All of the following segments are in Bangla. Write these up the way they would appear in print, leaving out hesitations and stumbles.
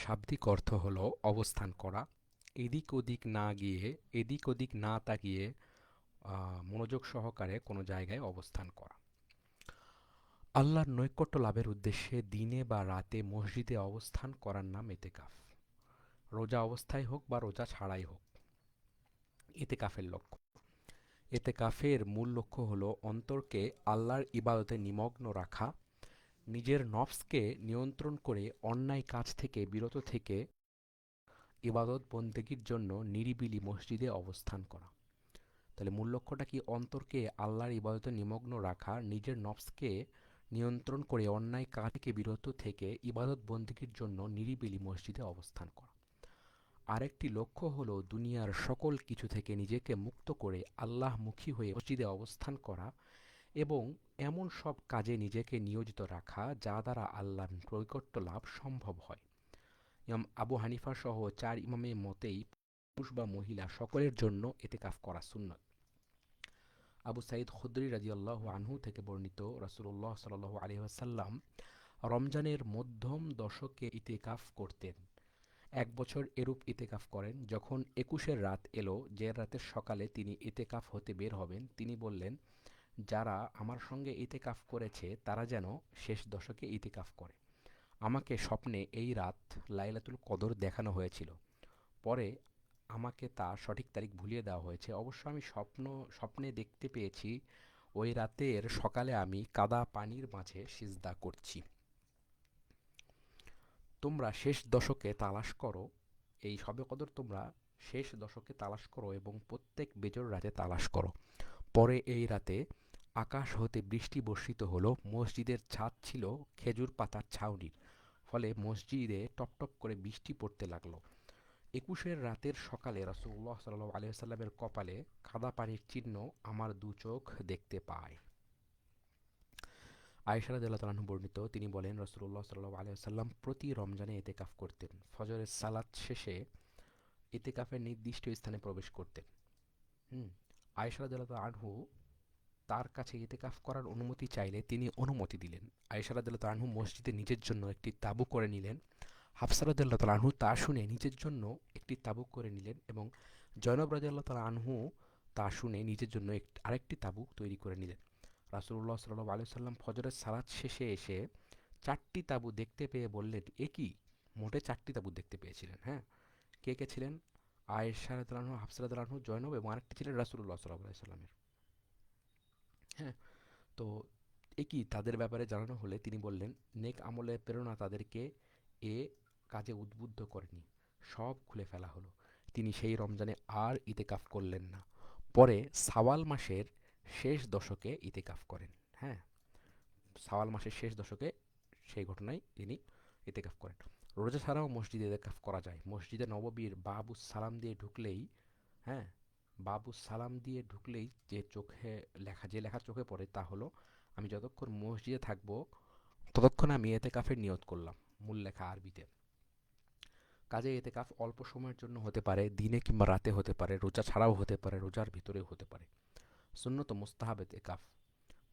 শাব্দিক অর্থ হলো অবস্থান করা। এদিক ওদিক না গিয়ে, এদিক ওদিক না তাকিয়ে মনোযোগ সহকারে কোনো জায়গায় অবস্থান করা। আল্লাহর নৈকট্য লাভের উদ্দেশ্যে দিনে বা রাতে মসজিদে অবস্থান করার নাম এতেকাফ। রোজা অবস্থায় হোক বা রোজা ছাড়াই হোক, এতেকাফের লক্ষ্য। এতেকাফের মূল লক্ষ্য হলো অন্তরকে আল্লাহর ইবাদতে নিমগ্ন রাখা, নিজের নফসকে নিয়ন্ত্রণ করে অন্যায় কাজ থেকে বিরত থেকে ইবাদত বন্দেগীর জন্য নিরিবিলি মসজিদে অবস্থান করা। তাহলে মূল লক্ষ্যটা কি? অন্তরকে আল্লাহর ইবাদতে নিমগ্ন রাখা, নিজের নফসকে নিয়ন্ত্রণ করে অন্যায় কাজ থেকে বিরত থেকে ইবাদত বন্দেগীর জন্য নিরিবিলি মসজিদে অবস্থান করা। আরেকটি লক্ষ্য হলো দুনিয়ার সকল কিছু থেকে নিজেকে মুক্ত করে আল্লাহমুখী হয়ে মসজিদে অবস্থান করা এবং এমন সব কাজে নিজেকে নিয়োজিত রাখা যা দ্বারা আল্লাহর নৈকট্য লাভ সম্ভব হয়। ইমাম আবু হানিফা সহ চার ইমামের মতেই পুরুষ বা মহিলা সকলের জন্য এতেকাফ করা সুন্নত। আবু সাঈদ খুদরি রাদিয়াল্লাহু আনহু থেকে বর্ণিত, রাসূলুল্লাহ সাল্লাল্লাহু আলাইহি ওয়াসাল্লাম রমজানের মধ্যম দশকে ইতিকাফ করতেন। এক বছর এরূপ ইতিকাফ করেন। যখন ২১-এর রাত এলো, যে রাতের সকালে তিনি ইতিকাফ হতে বের হবেন, তিনি বললেন, যারা আমার সঙ্গে ইতিকাফ করেছে তারা যেন শেষ দশকে ইতিকাফ করে। আমাকে স্বপ্নে এই রাত লাইলাতুল কদর দেখানো হয়েছিল। পরে আমাকে তা সঠিক তারিখ ভুলিয়ে দেওয়া হয়েছে। অবশ্য আমি স্বপ্নে দেখতে পেয়েছি ওই রাতের সকালে আমি কাদা পানির মাঝে সিজদা করছি। তোমরা শেষ দশকে তালাশ করো, এই শবে কদর তোমরা শেষ দশকে তালাশ করো এবং প্রত্যেক বেজর রাতে তালাশ করো। পরে এই রাতে আকাশ হতে বৃষ্টি বর্ষিত হলো। মসজিদের ছাদ ছিল খেজুর পাতার ছাউনির, ফলে মসজিদে টপটপ করে বৃষ্টি পড়তে লাগলো। ২১-এর রাতের সকালে রাসূলুল্লাহ সাল্লাল্লাহু আলাইহি ওয়াসাল্লামের কপালে কাদা পানির চিহ্ন আমার দু চোখ দেখতে পায়। আয়েশা রাদিয়াল্লাহু তাআলা আনহা বর্ণিত, তিনি বলেন, রাসূলুল্লাহ সাল্লাল্লাহু আলাইহি ওয়াসাল্লাম প্রতি রমজানে ইতিকাফ করতেন। ফজরের সালাত শেষে ইতিকাফের নির্দিষ্ট স্থানে প্রবেশ করতেন। হুম আয়েশা রাদিয়াল্লাহু তাআলা আনহু তার কাছে ইতিকাফ করার অনুমতি চাইলে তিনি অনুমতি দিলেন। আয়েশা রাদিয়াল্লাহু তাআলা আনহু মসজিদে নিজের জন্য একটি তাঁবু করে নিলেন। হাফসা রাদিয়াল্লাহু তাআলা আনহু তা শুনে নিজের জন্য একটি তাঁবু করে নিলেন এবং জয়নব রাদিয়াল্লাহু তাআলা আনহু তা শুনে নিজের জন্য আরেকটি তাঁবু তৈরি করে নিলেন। রাসূলুল্লাহ সাল্লাল্লাহু আলাইহি ওয়াসাল্লাম ফজরের সালাত শেষে এসে চারটি তাঁবু দেখতে পেয়ে বললেন, এ কি? মোটে চারটি তাঁবু দেখতে পেয়েছিলেন। হ্যাঁ, কে কে ছিলেন? আয়েশা রাদিয়াল্লাহু আনহা, হাফসা রাদিয়াল্লাহু আনহু, জয়নব এবং আরেকটি ছিলেন রাসূলুল্লাহ সাল্লাল্লাহু আলাইহি ওয়াসাল্লামের। হ্যাঁ, তো একই তাদের ব্যাপারে জানানো হলে তিনি বললেন, নেক আমলের প্রেরণা তাদেরকে এ কাজে উদ্বুদ্ধ করেনি, সব খুলে ফেলা হলো। তিনি সেই রমজানে আর ইতেকাফ করলেন না। পরে শাওয়াল মাসের শেষ দশকে ইতেকাফ করেন। হ্যাঁ, শাওয়াল মাসের শেষ দশকে সেই ঘটনায় তিনি ইতেকাফ করেন। রোজা ছাড়াও মসজিদে ইতেকাফ করা যায়। মসজিদে নববীর বাবুস সালাম দিয়ে ঢুকলেই, হ্যাঁ, বাবুস সালাম দিয়ে ঢুকলেই যে লেখা চোখে পড়ে তা হলো, আমি যতক্ষণ মসজিদে থাকবো ততক্ষণ আমি এতেকাফের নিয়ত করলাম। মূল লেখা আরবিতে। কাজে এতেকাফ অল্প সময়ের জন্য হতে পারে, দিনে কিংবা রাতে হতে পারে, রোজা ছাড়াও হতে পারে, রোজার ভিতরেও হতে পারে। সুন্নত মুস্তাহাব এতেকাফ।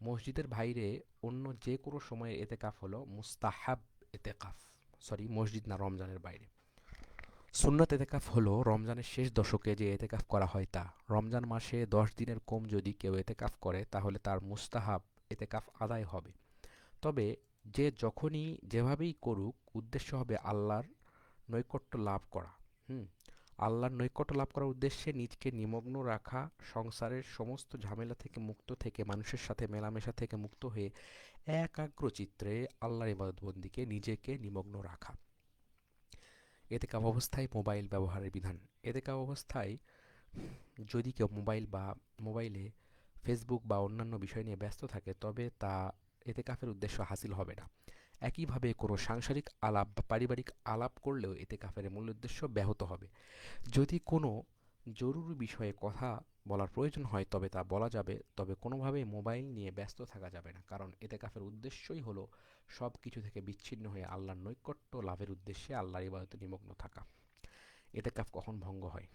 মসজিদের বাইরে অন্য যে কোনো সময়ে এতেকাফ হলো মুস্তাহাব এতেকাফ। মসজিদ না, রমজানের বাইরে। সুন্নত এতেকাফ হলো রমজানের শেষ দশকে যে এতেকাফ করা হয় তা। রমজান মাসে ১০ দিনের কম যদি কেউ এতেকাফ করে তাহলে তার মুস্তাহাব এতেকাফ আদায় হবে। তবে যে যখনই যেভাবেই করুক, উদ্দেশ্য হবে আল্লাহর নৈকট্য লাভ করা। হুম আল্লাহর নৈকট্য লাভ করার উদ্দেশ্যে নিজকে নিমগ্ন রাখা, সংসারের সমস্ত ঝামেলা থেকে মুক্ত থেকে, মানুষের সাথে মেলামেশা থেকে মুক্ত হয়ে একাগ্র চিত্রে আল্লাহর ইবাদতবন্দিকে নিজেকে নিমগ্ন রাখা। এতেকাফ অবস্থায় মোবাইল ব্যবহারের বিধান। এতেকাফ অবস্থায় যদি কেউ মোবাইলে ফেসবুক বা অন্যান্য বিষয় নিয়ে ব্যস্ত থাকে তবে তা এতেকাফের উদ্দেশ্য হাসিল হবে না। একইভাবে কোনো সাংসারিক আলাপ বা পারিবারিক আলাপ করলেও এতেকাফের মূল উদ্দেশ্য ব্যাহত হবে। যদি কোনো জরুরি বিষয়ে কথা বলার প্রয়োজন হয় তবে তা বলা যাবে, তবে কোনোভাবেই মোবাইল নিয়ে ব্যস্ত থাকা যাবে না, কারণ এতেকাফের উদ্দেশ্যই হলো সব কিছু থেকে বিচ্ছিন্ন হয়ে আল্লাহর নৈকট্য লাভের উদ্দেশ্যে আল্লাহর ইবাদতে নিমগ্ন থাকা। এতেকাফ কখন ভঙ্গ হয়?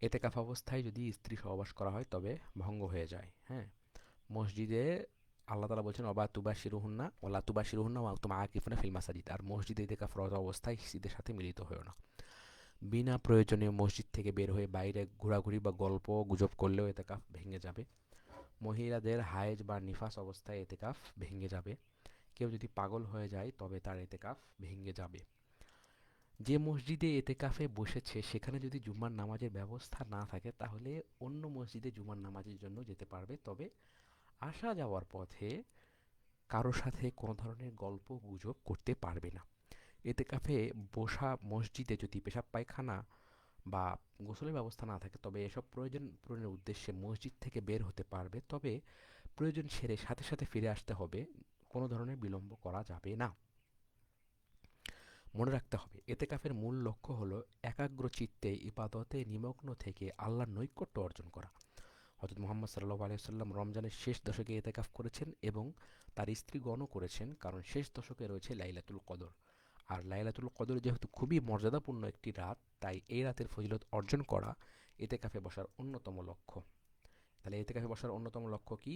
এতেকাফ অবস্থায় যদি স্ত্রী সহবাস করা হয় তবে ভঙ্গ হয়ে যায়। হ্যাঁ, মসজিদে আল্লাহ তাআলা বলছেন অবা তুবাশিরুহুন্না ওয়ালা তুবাশিরুহুন্না ওয়া আনতুম আকিফুনা ফিল মাসাজিদ, আর মসজিদে ইতিকাফরত অবস্থায় স্ত্রীদের সাথে মিলিত হয়েও না। বিনা প্রয়োজনে মসজিদ থেকে বের হয়ে বাইরে ঘোরাঘুরি বা গল্প গুজব করলেও ইতিকাফ ভেঙে যাবে। মহিলাদের হায়েজ বা নিফাস অবস্থায় ইতিকাফ ভেঙে যাবে। কেউ যদি পাগল হয়ে যায় তবে তার ইতিকাফ ভেঙে যাবে। যে মসজিদে এতেকাফে বসেছে সেখানে যদি জুম্মার নামাজের ব্যবস্থা না থাকে তাহলে অন্য মসজিদে জুম্মার নামাজের জন্য যেতে পারবে, তবে আসা যাওয়ার পথে কারো সাথে কোনো ধরনের গল্প গুজব করতে পারবে না। এতেকাফে বসা মসজিদে যদি পেশাব পায়খানা বা গোসলের ব্যবস্থা না থাকে তবে এসব প্রয়োজন পূরণের উদ্দেশ্যে মসজিদ থেকে বের হতে পারবে, তবে প্রয়োজন সেরে সাথে সাথে ফিরে আসতে হবে, কোনো ধরনের বিলম্ব করা যাবে না। মনে রাখতে হবে এতেকাফের মূল লক্ষ্য হলো একাগ্র চিত্তে ইবাদতে নিমগ্ন থেকে আল্লাহর নৈকট্য অর্জন করা। হযরত মুহাম্মদ সাল্লাল্লাহু আলাইহি ওয়াসাল্লাম রমজানের শেষ দশকে এতেকাফ করেছেন এবং তার স্ত্রীগণও করেছেন, কারণ শেষ দশকে রয়েছে লাইলাতুল কদর। আর লাইলাতুল কদর যেহেতু খুবই মর্যাদাপূর্ণ একটি রাত, তাই এই রাতের ফজিলত অর্জন করা এতেকাফে বসার অন্যতম লক্ষ্য। তাহলে এতেকাফে বসার অন্যতম লক্ষ্য কি?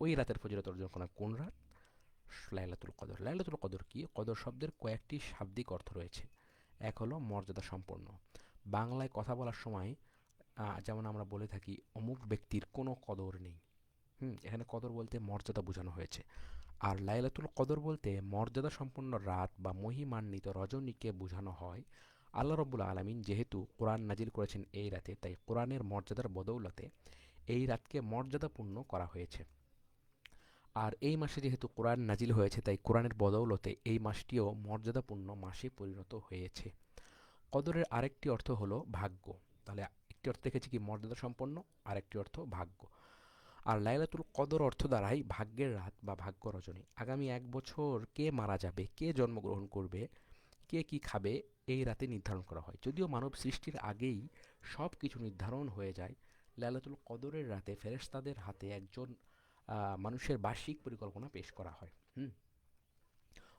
ওই রাতের ফজিলত অর্জন করা। কোন রাত? লাইলাতুল কদর। লাইলাতুল কদর কি? কদর শব্দের কয়েকটি শাব্দিক অর্থ রয়েছে। এক হলো মর্যাদা সম্পন্ন। বাংলায় কথা বলার সময় যেমন আমরা বলে থাকি অমুক ব্যক্তির কোনো কদর নেই। এখানে কদর বলতে মর্যাদা বোঝানো হয়েছে। আর লাইলাতুল কদর বলতে মর্যাদা সম্পন্ন রাত বা মহিমান্বিত রজনীকে বোঝানো হয়। আল্লাহ রব্বুল আলামিন যেহেতু কোরআন নাজিল করেছেন এই রাতে, তাই কোরআনের মর্যাদার বদৌলতে এই রাতকে মর্যাদাপূর্ণ করা হয়েছে। আর এই মাসে যেহেতু কোরআন নাজিল হয়েছে তাই কোরআনের বদৌলতে এই মাসটিও মর্যাদাপূর্ণ মাসে পরিণত হয়েছে। কদরের আরেকটি অর্থ হলো ভাগ্য। তাহলে একটি অর্থ দেখেছি কি মর্যাদা সম্পন্ন, আরেকটি অর্থ ভাগ্য। আর লাইলাতুল কদর অর্থ দ্বারাই ভাগ্যের রাত বা ভাগ্য রজনী। আগামী এক বছর কে মারা যাবে, কে জন্মগ্রহণ করবে, কে কি খাবে, এই রাতে নির্ধারণ করা হয়। যদিও মানব সৃষ্টির আগেই সব কিছু নির্ধারণ হয়ে যায়, লাইলাতুল কদরের রাতে ফেরেশতাদের হাতে একজন মানুষের বার্ষিক পরিকল্পনা পেশ করা হয়।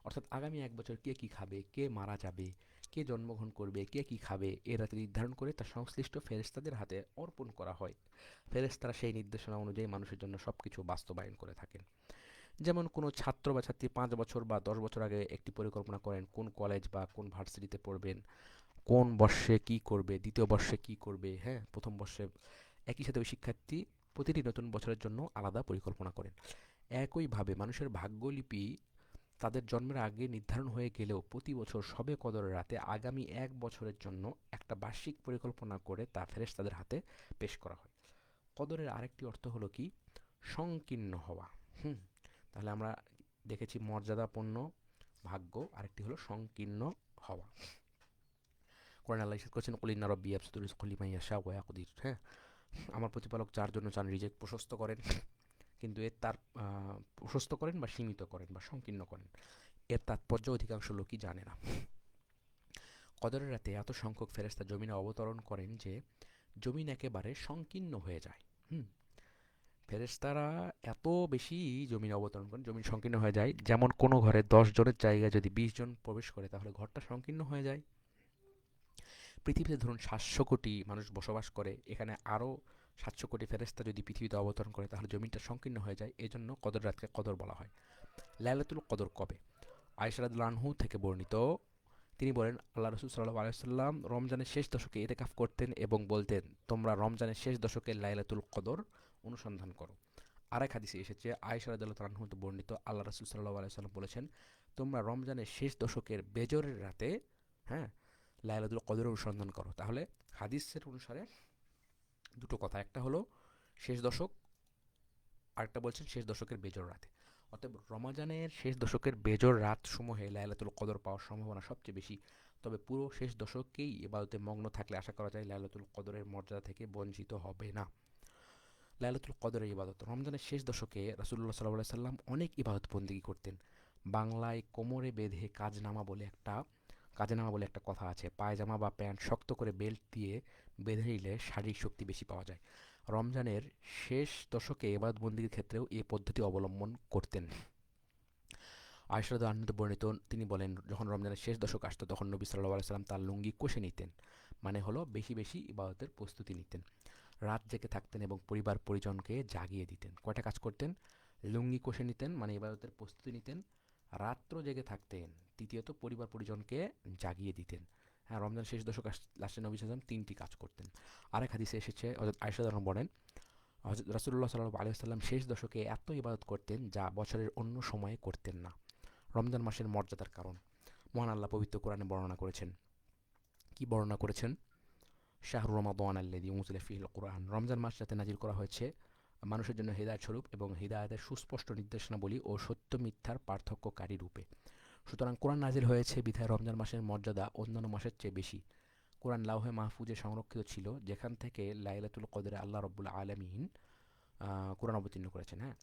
অর্থাৎ আগামী এক বছর কে কি খাবে, কে মারা যাবে, কে জন্মগ্রহণ করবে, কে কি খাবে, এ রাতে নির্ধারণ করে তা সংশ্লিষ্ট ফেরেশতাদের হাতে অর্পণ করা হয়। ফেরেশতারা সেই নির্দেশনা অনুযায়ী মানুষের জন্য সবকিছু বাস্তবায়ন করে থাকেন। যেমন কোনো ছাত্র বা ছাত্রী 5 বছর বা 10 বছর আগে একটি পরিকল্পনা করেন কোন কলেজ বা কোন ভার্সিটিতে পড়বেন, কোন বর্ষে কি করবে, দ্বিতীয় বর্ষে কি করবে, হ্যাঁ, প্রথম বর্ষে। একই সাথে ওই শিক্ষার্থী প্রতিটি নতুন বছরের জন্য আলাদা পরিকল্পনা করেন। একইভাবে মানুষের ভাগ্যলিপি তাদের জন্মের আগে নির্ধারণ হয়ে গেলেও প্রতি বছর শবে কদরের রাতে আগামী এক বছরের জন্য একটা বার্ষিক পরিকল্পনা করে তা ফেরেশতাদের হাতে পেশ করা হয়। কদরের আরেকটি অর্থ হলো কি? সংকীর্ণ হওয়া। হুম তাহলে আমরা দেখেছি মর্যাদাপূর্ণ, ভাগ্য, আরেকটি হলো সংকীর্ণ হওয়া। কোরআন আল্লাহ ইরশাদ করেছেন কুল ইন্না রাব্বি ইয়াবসুতু রিজকা লিমান ইয়াশা ওয়া ইয়াকদির। হ্যাঁ, আমার প্রতিপালক যার জন্য চান রিজিক প্রশস্ত করেন, কিন্তু এর তার প্রশস্ত করেন বা সীমিত করেন বা সংকীর্ণ করেন। এর তাৎপর্য অধিকাংশ লোকই জানে না। কদরের রাতে এত সংখ্যক ফেরেশতা জমিনে অবতরণ করেন যে জমিন একেবারে সংকীর্ণ হয়ে যায়। হুম ফেরেশতারা এত বেশি জমিনে অবতরণ করেন, জমিন সংকীর্ণ হয়ে যায়। যেমন কোনো ঘরে 10 জনের জায়গায় যদি 20 জন প্রবেশ করে তাহলে ঘরটা সংকীর্ণ হয়ে যায়। পৃথিবীতে ধরুন 700 কোটি মানুষ বসবাস করে, এখানে আরও 700 কোটি ফেরেশতা যদি পৃথিবীতে অবতরণ করে তাহলে জমিনটা সংকীর্ণ হয়ে যায়। এজন্য কদর রাতকে কদর বলা হয়। লাইলাতুল কদর কবে? আয়েশা রাদিয়াল্লাহু আনহু থেকে বর্ণিত, তিনি বলেন আল্লাহ রাসূল সাল্লাল্লাহু আলাইহি ওয়াসাল্লাম রমজানের শেষ দশকে ইতিকাফ করতেন এবং বলতেন তোমরা রমজানের শেষ দশকে লাইলাতুল কদর অনুসন্ধান করো। আরেক হাদিসে এসেছে আয়েশা রাদিয়াল্লাহু আনহু হতে বর্ণিত, আল্লাহ রাসূল সাল্লাল্লাহু আলাইহি ওয়াসাল্লাম বলেছেন তোমরা রমজানের শেষ দশকের বেজরের রাতে, হ্যাঁ, লাইলাতুল কদর অনুসন্ধান করো। তাহলে হাদিসের অনুসারে দুটো কথা, একটা হলো শেষ দশক, আরেকটা বলছেন শেষ দশকের বেজর রাতে। অতএব রমাজানের শেষ দশকের বেজর রাত সমূহে লাইলাতুল কদর পাওয়ার সম্ভাবনা সবচেয়ে বেশি। তবে পুরো শেষ দশককেই ইবাদতে মগ্ন থাকলে আশা করা যায় লাইলাতুল কদরের মর্যাদা থেকে বঞ্চিত হবে না। লাইলাতুল কদরের ইবাদত। রমজানের শেষ দশকে রাসূলুল্লাহ সাল্লাল্লাহু আলাইহি সাল্লাম অনেক ইবাদত বন্দেগী করতেন। বাংলায় কোমরে বেঁধে কাজনামা বলে একটা কথা আছে। পায়জামা বা প্যান্ট শক্ত করে বেল্ট দিয়ে বেঁধে নিলে শারীরিক শক্তি বেশি পাওয়া যায়। রমজানের শেষ দশকে ইবাদত বন্দেগীর ক্ষেত্রেও এই পদ্ধতি অবলম্বন করতেন। আয়েশা রাদিয়াল্লাহু আনহা বর্ণিত, তিনি বলেন যখন রমজানের শেষ দশক আসতো তখন নবী সাল্লাল্লাহু আলাইহি সাল্লাম তার লুঙ্গি কষে নিতেন, মানে হলো বেশি বেশি ইবাদতের প্রস্তুতি নিতেন। রাত জেগে থাকতেন এবং পরিবার পরিজনকে জাগিয়ে দিতেন। কয়টা কাজ করতেন? লুঙ্গি কষে নিতেন, মানে ইবাদতের প্রস্তুতি নিতেন, রাত্র জেগে থাকতেন, তৃতীয়ত পরিবার পরিজনকে জাগিয়ে দিতেন। হ্যাঁ, রমজান শেষ দশক লাস্টে নবী সাল্লাম তিনটি কাজ করতেন। আরেক হাদিসে এসেছে, হযরত আয়েশা রাদিয়াল্লাহু বলেন, হযরত রাসূলুল্লাহ সাল্লাল্লাহু আলাইহি ওয়াসাল্লাম শেষ দশকে এত ইবাদত করতেন যা বছরের অন্য সময়ে করতেন না। রমজান মাসের মর্যাদার কারণ মহান আল্লাহ পবিত্র কোরআনে বর্ণনা করেছেন। কি বর্ণনা করেছেন? শাহরু রমাদান আল্লাযী উনজিলা ফীহিল কুরআন, রমজান মাস যাতে নাজিল করা হয়েছে মানুষের জন্য হিদায়াত স্বরূপ এবং হিদায়াতের সুস্পষ্ট নির্দেশনাবলী ও সত্য মিথ্যার পার্থক্যকারী রূপে। সুতরাং কোরআন নাজিল হয়েছে বিধায় রমজান মাসের মর্যাদা অন্যান্য মাসের চেয়ে বেশি। কোরআন লাউহে মাহফুজে সংরক্ষিত ছিল, যেখান থেকে লাইলাতুল কদরে আল্লাহ রব্বুল আলামিন কোরআন অবতীর্ণ করেছেন। হ্যাঁ,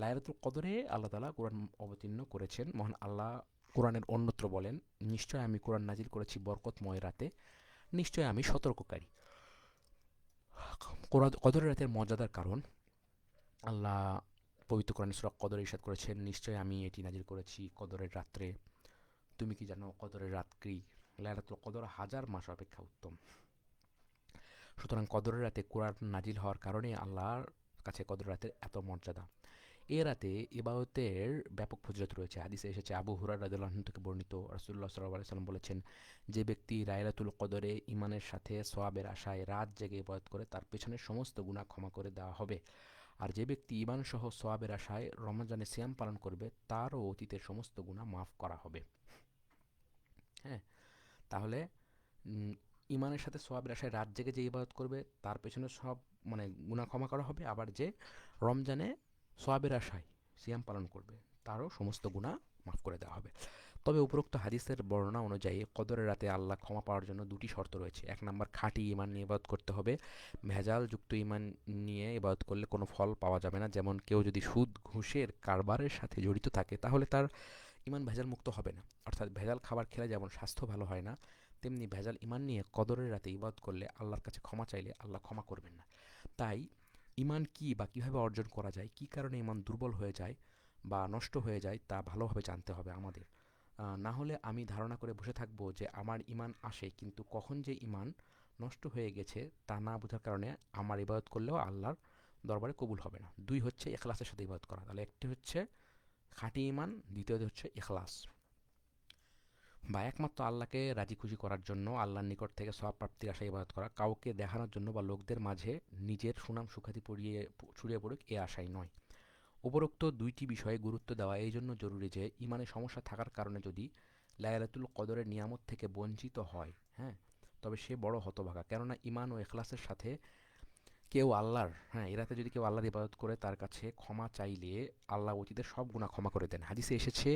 লাইলাতুল কদরে আল্লাহ তাআলা কোরআন অবতীর্ণ করেছেন। মহান আল্লাহ কোরআনের অন্যত্র বলেন, নিশ্চয় আমি কোরআন নাজিল করেছি বরকতময় রাতে, নিশ্চয় আমি সতর্ককারী। কদরের রাতের মর্যাদার কারণ আল্লাহ পবিত্র কোরআনে সূরা কদরে ইরশাদ করেছেন, নিশ্চয় আমি এটি নাজিল করেছি কদরের রাত্রে। তুমি কি জানো কদরের রাত কি? লাইলাতুল কদর হাজার মাস অপেক্ষা উত্তম। সুতরাং কদরের রাতে কোরআন নাজিল হওয়ার কারণে আল্লাহর কাছে কদর রাতের এত মর্যাদা। এ রাতে ইবাদতের ব্যাপক ফজিলত রয়েছে। হাদিসে এসেছে, আবু হুরায়রা রাদিয়াল্লাহু আনহু থেকে বর্ণিত, রাসূলুল্লাহ সাল্লাল্লাহু আলাইহি ওয়াসাল্লাম বলেছেন, যে ব্যক্তি লাইলাতুল কদরে ঈমানের সাথে সওয়াবের আশায় রাত জেগে ইবাদত করে তার পেছনের সমস্ত গুনাহ ক্ষমা করে দেওয়া হবে। আর যে ব্যক্তি ঈমান সহ সওয়াবের আশায় রমজানে সিয়াম পালন করবে তারও অতীতের সমস্ত গুনাহ মাফ করা হবে। হ্যাঁ, তাহলে ঈমানের সাথে সওয়াবের আশায় রাত জেগে যে ইবাদত করবে তার পেছনে সব মানে গুনাহ ক্ষমা করা হবে। আবার যে রমজানে সওয়াবের আশায় সিয়াম পালন করবে তারও সমস্ত গুনাহ মাফ করে দেওয়া হবে। তবে উপরোক্ত হাদিসের বর্ণনা অনুযায়ী কদরের রাতে আল্লাহ ক্ষমা পাওয়ার জন্য দুটি শর্ত রয়েছে। এক নাম্বার, খাঁটি ঈমান নিয়ে ইবাদত করতে হবে। ভেজালযুক্ত ঈমান নিয়ে ইবাদত করলে কোনো ফল পাওয়া যাবে না। যেমন কেউ যদি সুদ ঘুষের কারবারের সাথে জড়িত থাকে তাহলে তার ঈমান ভেজাল মুক্ত হবে না। অর্থাৎ ভেজাল খাবার খেলে যেমন স্বাস্থ্য ভালো হয় না, তেমনি ভেজাল ঈমান নিয়ে কদরের রাতে ইবাদত করলে আল্লাহর কাছে ক্ষমা চাইলে আল্লাহ ক্ষমা করবেন না। তাই ঈমান কী বা কীভাবে অর্জন করা যায়, কী কারণে ঈমান দুর্বল হয়ে যায় বা নষ্ট হয়ে যায় তা ভালোভাবে জানতে হবে আমাদের। না হলে আমি ধারণা করে বসে থাকবো যে আমার ঈমান আসে, কিন্তু কখন যে ঈমান নষ্ট হয়ে গেছে তা না বোঝার কারণে আমার ইবাদত করলেও আল্লাহর দরবারে কবুল হবে না। দুই হচ্ছে ইখলাসের সাথে ইবাদত করা। তাহলে একটি হচ্ছে খাঁটি ঈমান, দ্বিতীয়ত হচ্ছে ইখলাস বা একমাত্র আল্লাহকে রাজি খুশি করার জন্য আল্লাহর নিকট থেকে সওয়াব প্রাপ্তির আশায় ইবাদত করা, কাউকে দেখানোর জন্য বা লোকদের মাঝে নিজের সুনাম সুখ্যাতি ছড়িয়ে পড়ুক এ আশাই নয়। উপরোক্ত দুইটি বিষয়ে গুরুত্ব দেওয়া এই জন্য জরুরি যে ঈমানে সমস্যা থাকার কারণে যদি লাইলাতুল কদরের নিয়ামত থেকে বঞ্চিত হয়, হ্যাঁ, তবে সে বড় হতভাগা। কেননা ঈমান ও ইখলাসের সাথে কেউ আল্লাহর, হ্যাঁ, এরাতে যদি কেউ আল্লাহর ইবাদত করে তার কাছে ক্ষমা চাইলে আল্লাহ অতীতের সব গুনাহ ক্ষমা করে দেন। হাদিসে এসেছে,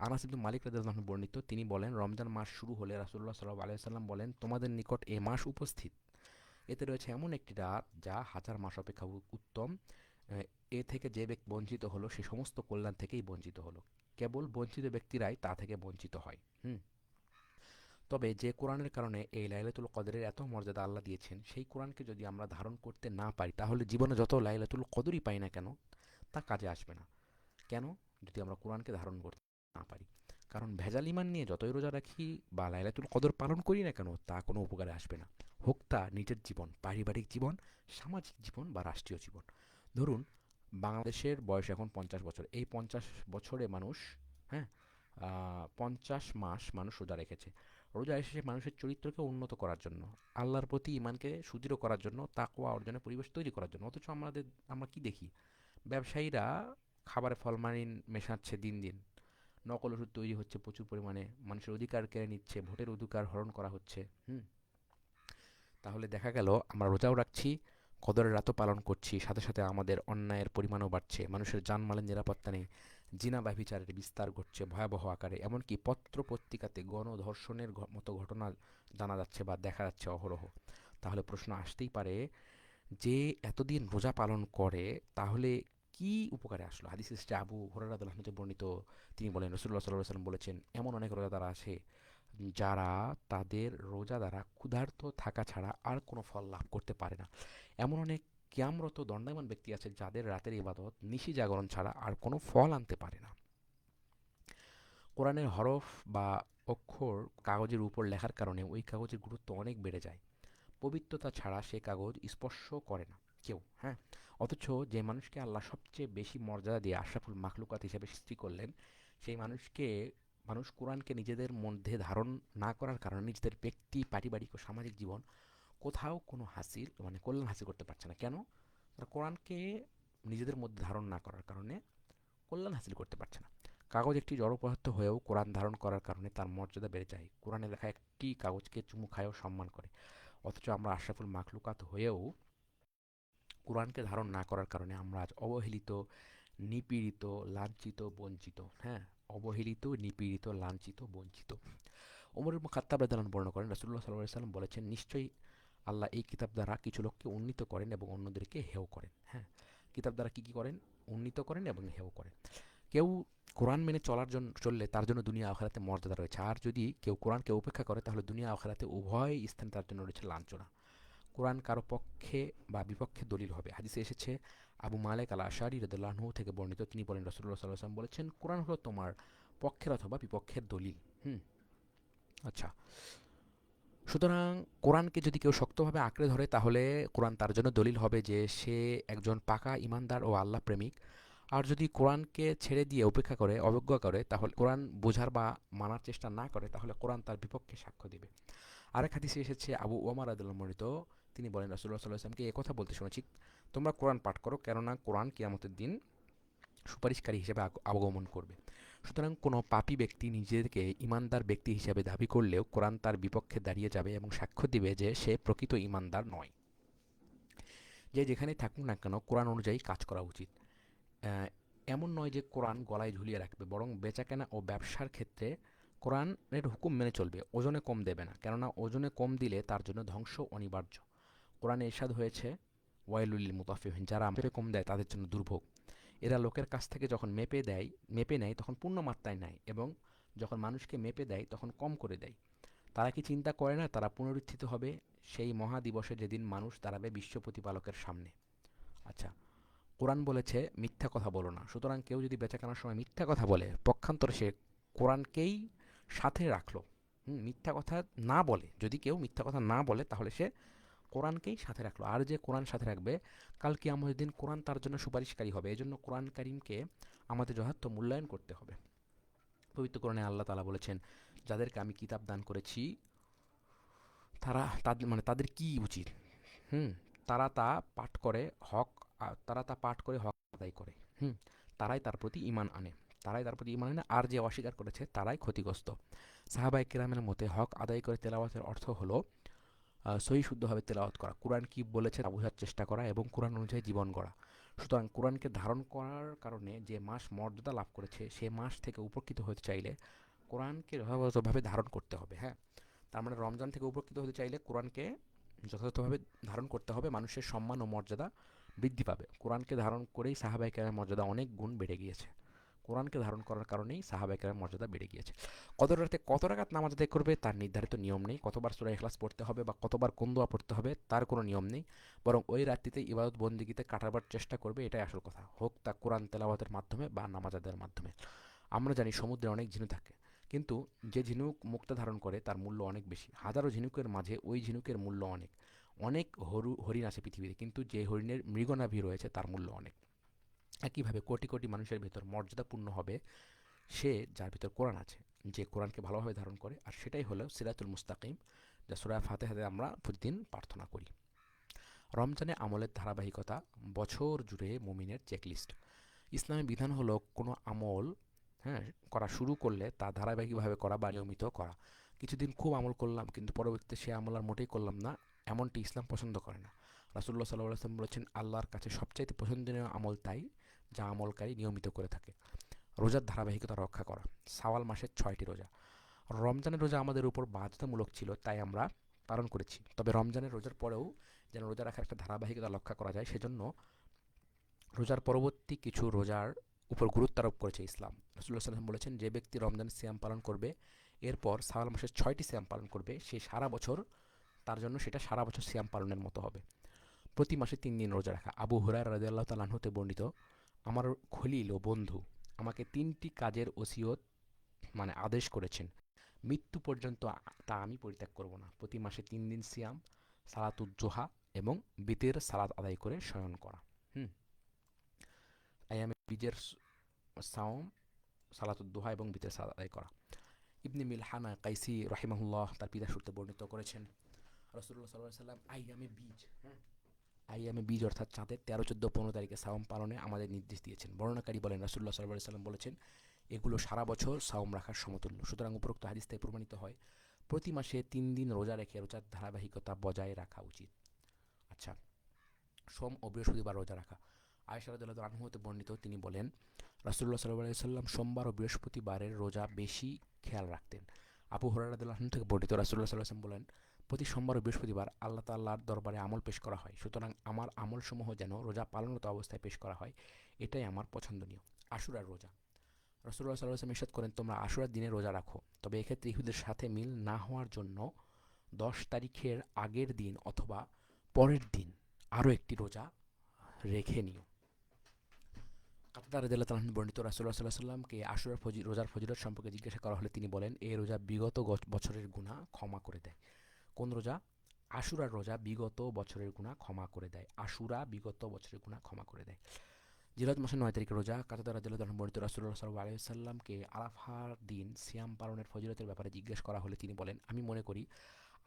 আনাস ইবনে মালিক রাদিয়াল্লাহু আনহু বর্ণিত, তিনি বলেন, রমজান মাস শুরু হলে রাসূলুল্লাহ সাল্লাল্লাহু আলাইহি ওয়াসাল্লাম বলেন, তোমাদের নিকট এ মাস উপস্থিত, এতে রয়েছে এমন একটি রাত যা হাজার মাস অপেক্ষা উত্তম। এ থেকে যে ব্যক্তি বঞ্চিত হলো সে সমস্ত কল্যাণ থেকেই বঞ্চিত হলো। কেবল বঞ্চিত ব্যক্তিরাই তা থেকে বঞ্চিত হয়। তবে যে কোরআনের কারণে এই লাইলাতুল কদরের এত মর্যাদা আল্লাহ দিয়েছেন, সেই কোরআনকে যদি আমরা ধারণ করতে না পারি তাহলে জীবনে যত লাইলাতুল কদরই পাই না কেন তা কাজে আসবে না। কেন? যদি আমরা কোরআনকে ধারণ করতে না পারি। কারণ ভেজাল ঈমান নিয়ে যতই রোজা রাখি বা লাইলাতুল কদর পালন করি না কেন তা কোনো উপকারে আসবে না। হোক তা নিজের জীবন, পারিবারিক জীবন, সামাজিক জীবন বা রাষ্ট্রীয় জীবন। ধরুন বাংলাদেশের বয়স এখন 50 বছর। এই 50 বছরে মানুষ, হ্যাঁ, 50 মাস মানুষ রোজা রেখেছে। রোজা এসেছে মানুষের চরিত্রকে উন্নত করার জন্য, আল্লাহর প্রতি ঈমানকে সুদৃঢ় করার জন্য, তাকওয়া অর্জনের পরিবেশ তৈরি করার জন্য। অথচ আমরা কি দেখি? ব্যবসায়ীরা খাবারে ফরমালিন মেশাচ্ছে দিন দিন, নকল ওষুধ তৈরি হচ্ছে প্রচুর পরিমাণে, মানুষের অধিকার কেড়ে নিচ্ছে, ভোটের অধিকার হরণ করা হচ্ছে। তাহলে দেখা গেল আমরা রোজাও রাখছি, কদরের রাতও পালন করছি, সাথে সাথে আমাদের অন্যায়ের পরিমাণও বাড়ছে, মানুষের জানমালের নিরাপত্তা নেই, জিনা ব্যভিচারের বিস্তার ঘটছে ভয়াবহ আকারে, এমনকি পত্র পত্রিকাতে গণধর্ষণের মতো ঘটনা জানা যাচ্ছে বা দেখা যাচ্ছে অহরহ। তাহলে প্রশ্ন আসতেই পারে, যে এতদিন রোজা পালন করে তাহলে কি উপকারে আসলো? হাদিস এসেছে, আবু হুরায়রা রাদিয়াল্লাহু আনহু বর্ণিত, তিনি বলেন, রাসূলুল্লাহ সাল্লাল্লাহু আলাইহি ওয়াসাল্লাম বলেছেন, এমন অনেক রোজাদার আছে যারা তাদের রোজা দ্বারা ক্ষুধার্ত থাকা ছাড়া আর কোনো ফল লাভ করতে পারে না। এমন অনেক কিয়ামরত দণ্ডায়মান ব্যক্তি আছে যাদের রাতের ইবাদত নিশি জাগরণ ছাড়া আর কোনো ফল আনতে পারে না। কোরআনের হরফ বা অক্ষর কাগজের উপর লেখার কারণে ওই কাগজের গুরুত্ব অনেক বেড়ে যায়। পবিত্রতা ছাড়া সে কাগজ স্পর্শ করে না কেউ। হ্যাঁ, অথচ যে মানুষকে আল্লাহ সবচেয়ে বেশি মর্যাদা দিয়ে আশরাফুল মাখলুকাত হিসেবে সৃষ্টি করলেন, সেই মানুষ কোরআনকে নিজেদের মধ্যে ধারণ না করার কারণে নিজেদের ব্যক্তি, পারিবারিক ও সামাজিক জীবন কোথাও কোনো কল্যাণ হাসিল করতে পারছে না। কেন? তারা কোরআনকে নিজেদের মধ্যে ধারণ না করার কারণে কল্যাণ হাসিল করতে পারছে না। কাগজ একটি জড় পদার্থ হয়েও কোরআন ধারণ করার কারণে তার মর্যাদা বেড়ে যায়। কোরআনে লেখা একটি কাগজকে চুমু খায়ও সম্মান করে। অথচ আমরা আশরাফুল মাখলুকাত হয়েও কোরআনকে ধারণ না করার কারণে আমরা আজ অবহেলিত, নিপীড়িত, লাঞ্ছিত, বঞ্চিত। হ্যাঁ, অবহেলিত, নিপীড়িত, লাঞ্ছিত, বঞ্চিত। ওমর ইবনে খাত্তাব রাদিয়াল্লাহু আনহু বর্ণনা করেন, রাসূলুল্লাহ সাল্লাল্লাহু আলাইহি ওয়াসাল্লাম বলেছেন, নিশ্চয়ই আল্লাহ এই কিতাব দ্বারা কিছু লোককে উন্নীত করেন এবং অন্যদেরকে হেয় করেন। হ্যাঁ, কিতাব দ্বারা কি করেন? উন্নীত করেন এবং হেয় করেন। কেউ কোরআন মেনে চললে তার জন্য দুনিয়া আখিরাতে মর্যাদা রয়েছে। আর যদি কেউ কোরআনকে উপেক্ষা করে তাহলে দুনিয়া আখিরাতে উভয় স্থানে তার জন্য রয়েছে লাঞ্ছনা। কোরআন কারো পক্ষে বা বিপক্ষে দলিল হবে। হাদিসে এসেছে, আবু মালেক আল আশারি রাদিয়াল্লাহু আনহু থেকে বর্ণিত, তিনি বলেন, রাসূলুল্লাহ সাল্লাল্লাহু আলাইহি ওয়াসাল্লাম বলেছেন, কোরআন হলো তোমার পক্ষের অথবা বিপক্ষের দলিল। হুম, আচ্ছা। সুতরাং কোরআনকে যদি কেউ শক্তভাবে আঁকড়ে ধরে তাহলে কোরআন তার জন্য দলিল হবে যে সে একজন পাকা ইমানদার ও আল্লাহ প্রেমিক। আর যদি কোরআনকে ছেড়ে দিয়ে উপেক্ষা করে, অবজ্ঞা করে, তাহলে কোরআন বোঝার বা মানার চেষ্টা না করে, তাহলে কোরআন তার বিপক্ষে সাক্ষ্য দিবে। আরেক হাদিসে এসেছে, আবু ওমর রাদিয়াল্লাহু আনহু বর্ণিত, তিনি বলেন, রাসূলুল্লাহ সাল্লাল্লাহু আলাইহি ওয়াসাল্লামকে একথা বলতে শুনেছি, তোমরা কোরআন পাঠ করো, কেননা কোরআন কিয়ামতের দিন সুপারিশকারী হিসেবে আগমন করবে। সুতরাং কোনো পাপী ব্যক্তি নিজেকে ইমানদার ব্যক্তি হিসেবে দাবি করলেও কোরআন তার বিপক্ষে দাঁড়িয়ে যাবে এবং সাক্ষ্য দিবে যে সে প্রকৃত ইমানদার নয়। যে যেখানেই থাকুক না কেন কোরআন অনুযায়ী কাজ করা উচিত। আহ, এমন নয় যে কোরআন গলায় ঝুলিয়ে রাখবে, বরং বেচাকেনা ও ব্যবসার ক্ষেত্রে কোরআনের হুকুম মেনে চলবে, ওজনে কম দেবে না, কেননা ওজনে কম দিলে তার জন্য ধ্বংস অনিবার্য। কোরআনে ইরশাদ হয়েছে, ওয়াইলুল লিল মুতাফফিফিন, যারা মেপে কম দেয় তাদের জন্য দুর্ভোগ। এরা লোকের কাছ থেকে যখন মেপে নেয় তখন পূর্ণ মাত্রায় নেয়, এবং যখন মানুষকে মেপে দেয় তখন কম করে দেয়। তারা কি চিন্তা করে না তারা পুনরুত্থিত হবে সেই মহা দিবসে, যেদিন মানুষ দাঁড়াবে বিশ্ব প্রতিপালকের সামনে? আচ্ছা, কোরআন বলেছে মিথ্যা কথা বলো না। সুতরাং কেউ যদি বেচাকেনার সময় মিথ্যা কথা বলে, পক্ষান্তরে সে কোরআনকেই সাথে রাখলো। মিথ্যা কথা না বলে, যদি কেউ মিথ্যা কথা না বলে তাহলে সে কোরআনকেই সাথে রাখলো। আর যে কোরআন সাথে রাখবে, কাল কিয়ামতের দিন কোরআন তার জন্য সুপারিশকারী হবে। এজন্য কোরআন কারীমকে আমাদের যথার্থ মূল্যায়ন করতে হবে। পবিত্র কোরআনে আল্লাহ তাআলা বলেছেন, যাদেরকে আমি কিতাব দান করেছি তাদের কি উচিত? হুম তারা তা পাঠ করে তারা তা পাঠ করে হক আদায় করে। হুম তারাই তার প্রতি ঈমান আনে। আর যে অস্বীকার করেছে তারাই ক্ষতিগ্রস্ত। সাহাবায়ে কেরামের মতে হক আদায় করে তেলাওয়াতের অর্থ হলো সহি শুদ্ধভাবে তেলাওয়াত করা, কোরআন কি বলেছে তা বোঝার চেষ্টা করা এবং কোরআন অনুযায়ী জীবন গড়া। সুতরাং কোরআনকে ধারণ করার কারণে যে মাস মর্যাদা লাভ করেছে, সে মাস থেকে উপকৃত হতে চাইলে কোরআনকে যথাযথভাবে ধারণ করতে হবে। হ্যাঁ, তার মানে রমজান থেকে উপকৃত হতে চাইলে কোরআনকে যথাযথভাবে ধারণ করতে হবে, মানুষের সম্মান ও মর্যাদা বৃদ্ধি পাবে। কোরআনকে ধারণ করেই সাহাবায়ে কেরামের মর্যাদা অনেক গুণ বেড়ে গিয়েছে। কোরআনকে ধারণ করার কারণেই সাহাবায়ে কেরামের মর্যাদা বেড়ে গিয়েছে। কদর রাতে কত রাকাত নামাজ আদায় করবে তার নির্ধারিত নিয়ম নেই। কতবার সূরা ইখলাস পড়তে হবে বা কতবার কোন দোয়া পড়তে হবে তার কোনো নিয়ম নেই। বরং ওই রাত্রিতে ইবাদত বন্দেগীতে কাটাবার চেষ্টা করবে, এটাই আসল কথা, হোক তা কোরআন তেলাওয়াতের মাধ্যমে বা নামাজ আদায়ের মাধ্যমে। আমরা জানি সমুদ্রে অনেক ঝিনুক থাকে, কিন্তু যে ঝিনুক মুক্তা ধারণ করে তার মূল্য অনেক বেশি। হাজারো ঝিনুকের মাঝে ওই ঝিনুকের মূল্য অনেক। অনেক হরিণ আছে পৃথিবীতে, কিন্তু যে হরিণের মৃগনাভি রয়েছে তার মূল্য অনেক। একইভাবে কোটি কোটি মানুষের ভেতর মর্যাদাপূর্ণ হবে সে যার ভিতর কোরআন আছে, যে কোরআনকে ভালোভাবে ধারণ করে। আর সেটাই হলো সিরাতুল মুস্তাকিম, যা সূরা ফাতিহাতে আমরা প্রতিদিন প্রার্থনা করি। রমজানে আমলের ধারাবাহিকতা, বছর জুড়ে মুমিনের চেকলিস্ট। ইসলামী বিধান হলো কোনো আমল, হ্যাঁ, করা শুরু করলে তা ধারাবাহিকভাবে করা বা নিয়মিত করা। কিছুদিন খুব আমল করলাম কিন্তু পরবর্তীতে সে আমল আর মোটেই করলাম না, এমনটি ইসলাম পছন্দ করে না। রাসূলুল্লাহ সাল্লাল্লাহু আলাইহি ওয়াসাল্লাম বলেছেন, আল্লাহর কাছে সবচাইতে পছন্দনীয় আমল তাই যা আমলকারী নিয়মিত করে থাকে। রোজার ধারাবাহিকতা রক্ষা করা। শাওয়াল মাসের ৬টি রোজা। রমজানের রোজা আমাদের উপর বাধ্যতামূলক ছিল, তাই আমরা পালন করেছি। তবে রমজানের রোজার পরেও যেন রোজা রাখার একটা ধারাবাহিকতা রক্ষা করা যায়, সেজন্য রোজার পরবর্তী কিছু রোজার উপর গুরুত্ব আরোপ করেছে ইসলাম। রাসূলুল্লাহ সাল্লাল্লাহু আলাইহি ওয়াসাল্লাম বলেছেন, যে ব্যক্তি রমজানের সিয়াম পালন করবে, এরপর শাওয়াল মাসের ৬টি সিয়াম পালন করবে, সে সারা বছর, তার জন্য সেটা সারা বছর সিয়াম পালনের মতো হবে। প্রতি মাসে ৩ দিন রোজা রাখা। আবু হুরায়রা রাদিয়াল্লাহু তাআলা আনহু হতে বর্ণিত, আমার খলিল ও বন্ধু আমাকে ৩টি কাজের আদেশ করেছেন, মৃত্যু পর্যন্ত তা আমি পরিত্যাগ করব না। প্রতি মাসে ৩ দিন সিয়াম, সালাতুজ জোহা এবং বিতের সালাত আদায় করে শয়ন করা। হুম, আইয়ামে বীজের সাওম, সালাতুদ দোহা এবং বিতের সালাত আদায় করা। ইবনে মিলহানা কাইসি রাহিমাহুল্লাহ তার পিতা সূত্রে বর্ণিত করেছেন, রাসূলুল্লাহ সাল্লাল্লাহু আলাইহি ওয়াসাল্লাম আইয়ামে বীজ, হ্যাঁ, আইয়ামে বীজ অর্থাৎ চাঁদের 13, 14, 15 তারিখে সাওম পালনে আমাদের নির্দেশ দিয়েছেন। বর্ণনাকারী বলেন, রাসূলুল্লাহ সাল্লাল্লাহু আলাইহি ওয়াসাল্লাম বলেছেন, এগুলো সারা বছর সাওম রাখার সমতুল্য। সুতরাং উপরোক্ত হাদিস থেকে প্রমাণিত হয় প্রতি মাসে 3 দিন রোজা রেখে রোজার ধারাবাহিকতা বজায় রাখা উচিত। আচ্ছা, সোম ও বৃহস্পতিবার রোজা রাখা। আয়েশা রাদিয়াল্লাহু আনহা হতে বর্ণিত, তিনি বলেন, রাসূলুল্লাহ সাল্লাল্লাহু আলাইহি ওয়াসাল্লাম সোমবার ও বৃহস্পতিবারের রোজা বেশি খেয়াল রাখতেন। আবু হুরায়রা রাদিয়াল্লাহু আনহু থেকে বর্ণিত, রাসূলুল্লাহ সাল্লাল্লাহু আলাইহি ওয়াসাল্লাম বলেন, প্রতি সোমবার ও বৃহস্পতিবার আল্লাহ তাআলার দরবারে আমল পেশ করা হয়, সুতরাং আমার আমলসমূহ যেন রোজা পালনরত অবস্থায় পেশ করা হয়, এটাই আমার পছন্দনীয়। আশুরার রোজা। রাসূলুল্লাহ সাল্লাল্লাহু আলাইহি ওয়াসাল্লাম ইরশাদ করেন, তোমরা আশুরার দিনে রোজা রাখো, তবে এক্ষেত্রে ইহুদের সাথে মিল না হওয়ার জন্য 10 তারিখের আগের দিন অথবা পরের দিন আরও একটি রোজা রেখে নিও। কাতাদা রাদিয়াল্লাহু তাআলা বর্ণিত, রাসূলুল্লাহ সাল্লাল্লাহু আলাইহি ওয়াসাল্লামকে আশুরার রোজার ফজিলত সম্পর্কে জিজ্ঞাসা করা হলে তিনি বলেন, এই রোজা বিগত বছরের গুনাহ ক্ষমা করে দেয়। কোন রোজা? আশুরার রোজা বিগত বছরের গুনাহ ক্ষমা করে দেয়। আশুরা বিগত বছরের গুনাহ ক্ষমা করে দেয়। জিলহজ মাসের 9 তারিখের রোজা। কাতাদা রাদিয়াল্লাহু তাআলা বর্ণিত, রাসূলুল্লাহ সাল্লাল্লাহু আলাইহি ওয়াসাল্লামকে আরাফার দিন সিয়াম পালনের ফজিলতের ব্যাপারে জিজ্ঞেস করা হলে তিনি বলেন, আমি মনে করি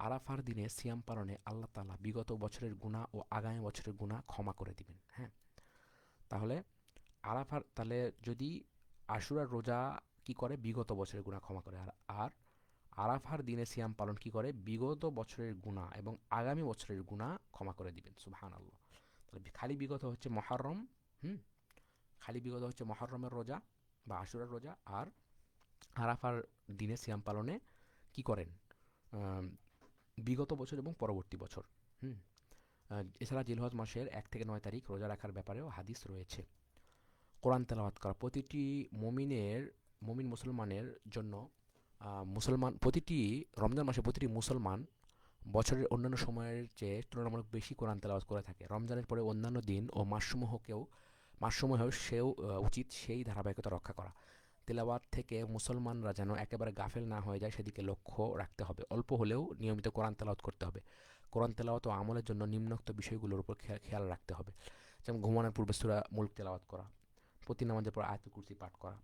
আরাফার দিনে সিয়াম পালনে আল্লাহ তাআলা বিগত বছরের গুনাহ ও আগামী বছরের গুনাহ ক্ষমা করে দিবেন। হ্যাঁ, তাহলে তাহলে যদি আশুরার রোজা কি করে? বিগত বছরের গুনাহ ক্ষমা করে। আর আরাফার দিনে সিয়াম পালন কি করে? বিগত বছরের গুনাহ এবং আগামী বছরের গুনাহ ক্ষমা করে দিবেন। সুবহানাল্লাহ। তাহলে খালি বিগত হচ্ছে মুহররম, হুম, খালি বিগত হচ্ছে মুহররমের রোজা বা আশুরার রোজা, আর আরাফার দিনে সিয়াম পালনে কি করেন? আম, বিগত বছর এবং পরবর্তী বছর। হুম, এছাড়া জিলহজ মাসের 1 থেকে 9 তারিখ রোজা রাখার ব্যাপারেও হাদিস রয়েছে। কোরআন তেলাওয়াত করা। মুমিন মুসলমানের জন্য প্রতিটি রমজান মাসে প্রতিটি মুসলমান বছরের অন্যান্য সময়ের চেয়ে তুলনামূলক বেশি কোরআন তেলাওয়াত করে থাকে। রমজানের পরে অন্যান্য দিন ও মাসসমূহেও উচিত সেই ধারাবাহিকতা রক্ষা করা। তেলাওয়াত থেকে মুসলমানরা যেন একেবারে গাফেল না হয়ে যায় সেদিকে লক্ষ্য রাখতে হবে। অল্প হলেও নিয়মিত কোরআন তেলাওয়াত করতে হবে। কোরআন তেলাওয়াত ও আমলের জন্য নিম্নোক্ত বিষয়গুলোর উপর খেয়াল রাখতে হবে। যেমন ঘুমানোর পূর্বে সূরা মুলক তেলাওয়াত করা, প্রতি নামাজের পর আয়াতুল কুরসি পাঠ করা,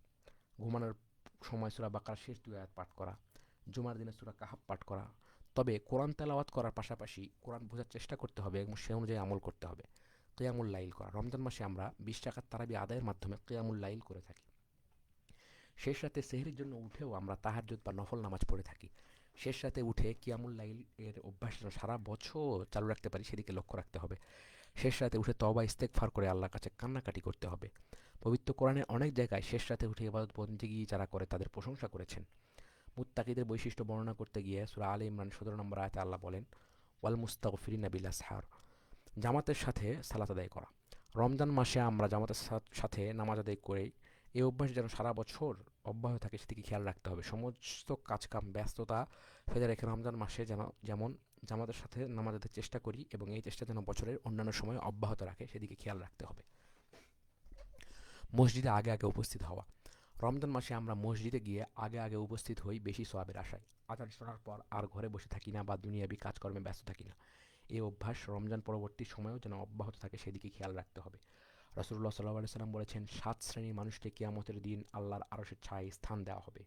ঘুমানোর সময় সূরা বাকারার শেষ 2 আয়াত পাঠ করা, জুমার দিনে সূরা কাহাফ পাঠ করা। তবে কোরআন তেলাওয়াত করার পাশাপাশি কোরআন বোঝার চেষ্টা করতে হবে এবং সে অনুযায়ী আমল করতে হবে। কিয়ামুল লাইল করা। রমজান মাসে আমরা 20 রাকাত তারাবি আদায়ের মাধ্যমে কিয়ামুল লাইল করে থাকি। শেষ রাতে সেহরির জন্য উঠেও আমরা তাহাজ্জুদ বা নফল নামাজ পড়ে থাকি। শেষ রাতে উঠে কিয়ামুল লাইল এর অভ্যাস যেন সারা বছর চালু রাখতে পারি সেদিকে লক্ষ্য রাখতে হবে। শেষ রাতে উঠে তওবা ইস্তেগফার করে আল্লাহর কাছে কান্নাকাটি করতে হবে। পবিত্র কোরআনে অনেক জায়গায় শেষ রাতে উঠে ইবাদত বন্দেগী যারা করে তাদের প্রশংসা করেছেন। মুত্তাকিদের বৈশিষ্ট্য বর্ণনা করতে গিয়ে সূরা আলে ইমরান 17 নম্বর আয়াতে আল্লাহ বলেন, ওয়াল মুস্তাগফিরিনা বিল আসহার। জামাতের সাথে সালাত আদায় করা। রমজান মাসে আমরা জামাতের সাথে নামাজ আদায় করে এই অভ্যাস যেন সারা বছর অব্যাহত থাকে সেদিকে খেয়াল রাখতে হবে। সমস্ত কাজকাম ব্যস্ততা ফেলে রেখে রমজান মাসে যেমন জামাতের সাথে নামাজ আদায়ের চেষ্টা করি এবং এই চেষ্টা যেন বছরের অন্যান্য সময় অব্যাহত রাখে সেদিকে খেয়াল রাখতে হবে। মসজিদে আগে আগে উপস্থিত হওয়া। রমজান মাসে আমরা মসজিদে গিয়ে আগে আগে উপস্থিত হই বেশি সওয়াবের আশায়। আজান শোনার পর আর ঘরে বসে থাকি না বা দুনিয়াবি কাজকর্মে ব্যস্ত থাকি না। এই অভ্যাস রমজান পরবর্তী সময়েও যেন অব্যাহত থাকে সেদিকে খেয়াল রাখতে হবে। রাসূলুল্লাহ সাল্লাল্লাহু আলাইহি সাল্লাম বলেছেন, 7 শ্রেণীর মানুষকে কিয়ামতের দিন আল্লাহর আরশের ছায়ায় স্থান দেওয়া হবে।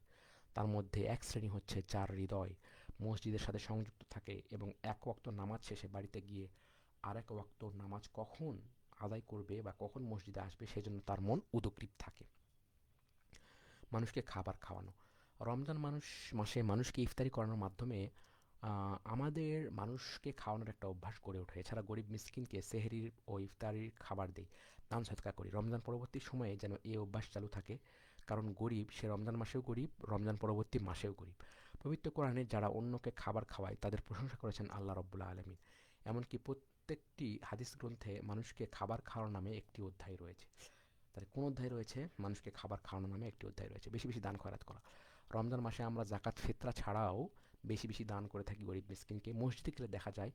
তার মধ্যে এক শ্রেণী হচ্ছে যার হৃদয় মসজিদের সাথে সংযুক্ত থাকে এবং এক ওয়াক্ত নামাজ শেষে বাড়িতে গিয়ে আরেক ওয়াক্ত নামাজ কখন আদায় করবে বা কখন মসজিদে আসবে সেজন্য তার মন উদগ্রীব থাকে। মানুষকে খাবার খাওয়ানো। রমজান মাসে মানুষকে ইফতারি করানোর মাধ্যমে আমাদের মানুষকে খাওয়ানোর একটা অভ্যাস গড়ে ওঠে। এছাড়া গরিব মিসকিনকে সেহরির ও ইফতারির খাবার দেই, দান সদকা করি। রমজান পরবর্তী সময়ে যেন এই অভ্যাস চালু থাকে, কারণ গরিব সে রমজান মাসেও গরিব, রমজান পরবর্তী মাসেও গরিব। পবিত্র কোরআনে যারা অন্যকে খাবার খাওয়ায় তাদের প্রশংসা করেছেন আল্লাহ রব্বুল আলামিন। এমনকি প্রত্যেকটি হাদিস গ্রন্থে মানুষকে খাবার খাওয়ানোর নামে একটি অধ্যায় রয়েছে। তাহলে কোন অধ্যায় রয়েছে? মানুষকে খাবার খাওয়ানো নামে একটি অধ্যায় রয়েছে। বেশি বেশি দান খয়রাত করা। রমজান মাসে আমরা জাকাত ফিতরা ছাড়াও বেশি বেশি দান করে থাকি গরিব মিসকিনকে। মসজিদে গেলে দেখা যায়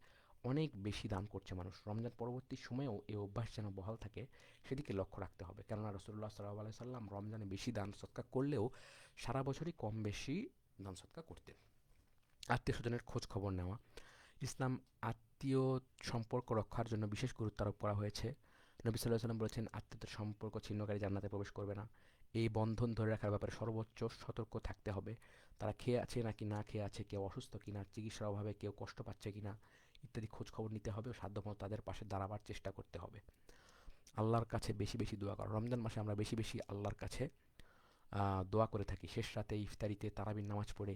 অনেক বেশি দান করছে মানুষ। রমজান পরবর্তী সময়েও এই অভ্যাস যেন বহাল থাকে সেদিকে লক্ষ্য রাখতে হবে। কেননা রাসূলুল্লাহ সাল্লাল্লাহু আলাইহি সাল্লাম রমজানে বেশি দান সৎকা করলেও সারা বছরই কম বেশি দান সৎকা করতেন। আত্মীয় স্বজনের খোঁজ খবর নেওয়া। ইসলাম আত্মীয় সম্পর্ক রক্ষার জন্য বিশেষ গুরুত্ব আরোপ করা হয়েছে। নবী সাল্লাল্লাহু আলাইহি ওয়াসাল্লাম বলেছেন, আত্মীয়তার সম্পর্ক ছিন্নকারী জান্নাতে প্রবেশ করবে না। এই বন্ধন ধরে রাখার ব্যাপারে সর্বোচ্চ সতর্ক থাকতে হবে। তারা খেয়ে আছে নাকি না খেয়ে আছে, কেউ অসুস্থ কিনা, চিকিৎসার অভাবে কেউ কষ্ট পাচ্ছে কিনা ইত্যাদি খোঁজ খবর নিতে হবে ও সাধ্যমতো তাদের পাশে দাঁড়াবার চেষ্টা করতে হবে। আল্লাহর কাছে বেশি বেশি দোয়া করা। রমজান মাসে আমরা বেশি বেশি আল্লাহর কাছে দোয়া করে থাকি। শেষ রাতে ইফতারিতে তারাবির নামাজ পড়ে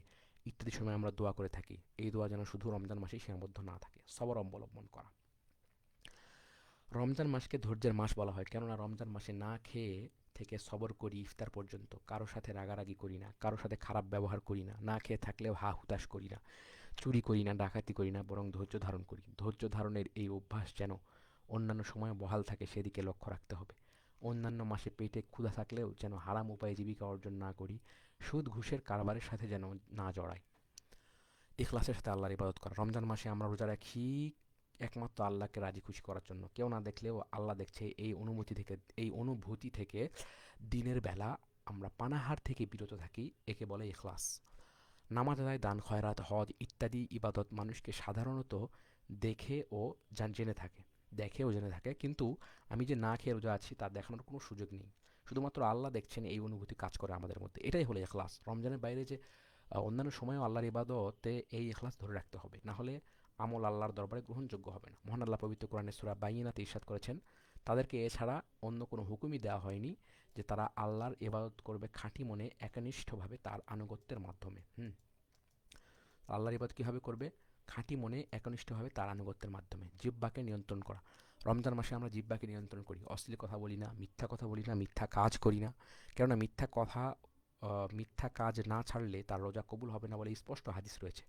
ইত্যাদি সময় আমরা দোয়া করে থাকি। এই দোয়া যেন শুধু রমজান মাসেই সীমাবদ্ধ না থাকে। সবর অবলম্বন করা। রমজান মাসকে ধৈর্যের মাস বলা হয়, কেননা রমজান মাসে না খেয়ে থেকে সবর করি ইফতার পর্যন্ত। কারো সাথে রাগারাগি করি না, কারো সাথে খারাপ ব্যবহার করি না, না খেয়ে থাকলেও হা হুতাশ করি না, চুরি করি না, ডাকাতি করি না, বরং ধৈর্য ধারণ করি। ধৈর্য ধারণের এই অভ্যাস যেন অন্যান্য সময়ে বহাল থাকে সেদিকে লক্ষ্য রাখতে হবে। অন্যান্য মাসে পেটে ক্ষুধা থাকলেও যেন হারাম উপায়ে জীবিকা অর্জন না করি, সুদ ঘুষের কারবারের সাথে যেন না জড়াই। ইখলাসের সাথে আল্লাহর ইবাদত করা। রমজান মাসে আমরা রোজা রাখি একমাত্র আল্লাহকে রাজি খুশি করার জন্য। কেউ না দেখলেও আল্লাহ দেখছে, এই অনুভূতি থেকে দিনের বেলা আমরা পানাহার থেকে বিরত থাকি, একে বলে ইখলাস। নামাজ আদায়, দান, খয়রাত, হজ ইত্যাদি ইবাদত মানুষকে সাধারণত দেখে ও জেনে থাকে, জেনে থাকে, কিন্তু আমি যে না খেয়ে রোজা আছি তা দেখানোর কোনো সুযোগ নেই। শুধুমাত্র আল্লাহ দেখছেন, এই অনুভূতি কাজ করে আমাদের মধ্যে। এটাই হলো ইখলাস। রমজানের বাইরে যে অন্যান্য সময়েও আল্লাহর ইবাদতে এই ইখলাস ধরে রাখতে হবে, না হলে আমল আল্লাহর দরবারে গ্রহণযোগ্য হবে না। মহান আল্লাহ পবিত্র কোরআনে সূরা বাইয়িনাতে ইরশাদ করেছেন, তাদেরকে এছাড়া অন্য কোনো হুকুমই দেওয়া হয়নি যে তারা আল্লাহর ইবাদত করবে খাঁটি মনে একনিষ্ঠভাবে তার আনুগত্যের মাধ্যমে। আল্লাহর ইবাদত কীভাবে করবে? খাঁটি মনে একনিষ্ঠভাবে তার আনুগত্যের মাধ্যমে। জিহ্বাকে নিয়ন্ত্রণ করা। রমজান মাসে আমরা জিহ্বাকে নিয়ন্ত্রণ করি। অশ্লীল কথা বলি না, মিথ্যা কথা বলি না, মিথ্যা কাজ করি না। কেননা মিথ্যা কাজ না ছাড়লে তার রোজা কবুল হবে না বলে স্পষ্ট হাদিস রয়েছে।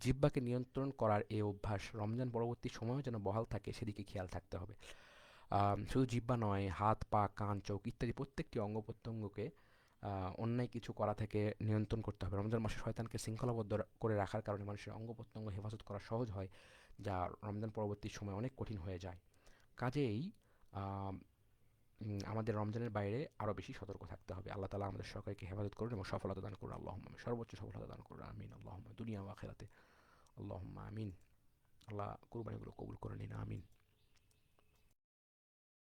জিহ্বাকে নিয়ন্ত্রণ করার এই অভ্যাস রমজান পরবর্তী সময়েও যেন বহাল থাকে সেদিকে খেয়াল থাকতে হবে। শুধু জিহ্বা নয়, হাত, পা, কান, চোখ ইত্যাদি প্রত্যেকটি অঙ্গ প্রত্যঙ্গকে অন্যায় কিছু করা থেকে নিয়ন্ত্রণ করতে হবে। রমজান মাসে শয়তানকে শৃঙ্খলাবদ্ধ করে রাখার কারণে মানুষের অঙ্গ প্রত্যঙ্গ হেফাজত করা সহজ হয়, যা রমজান পরবর্তী সময় অনেক কঠিন হয়ে যায়। কাজেই আম, আমাদের রমজানের বাইরে আরও বেশি সতর্ক থাকতে হবে। আল্লাহ তালা আমাদের সকলকে হেফাজত করুন এবং সফলতা দান করুন। আল্লাহুম্মা আমিন। সর্বোচ্চ সফলতা দান করুন। আমিন। আল্লাহুম্মা দুনিয়া ও আখিরাতে। আল্লাহুম্মা আমিন। আল্লাহ কুরবানিগুলো কবুল করে নিন। আমিন।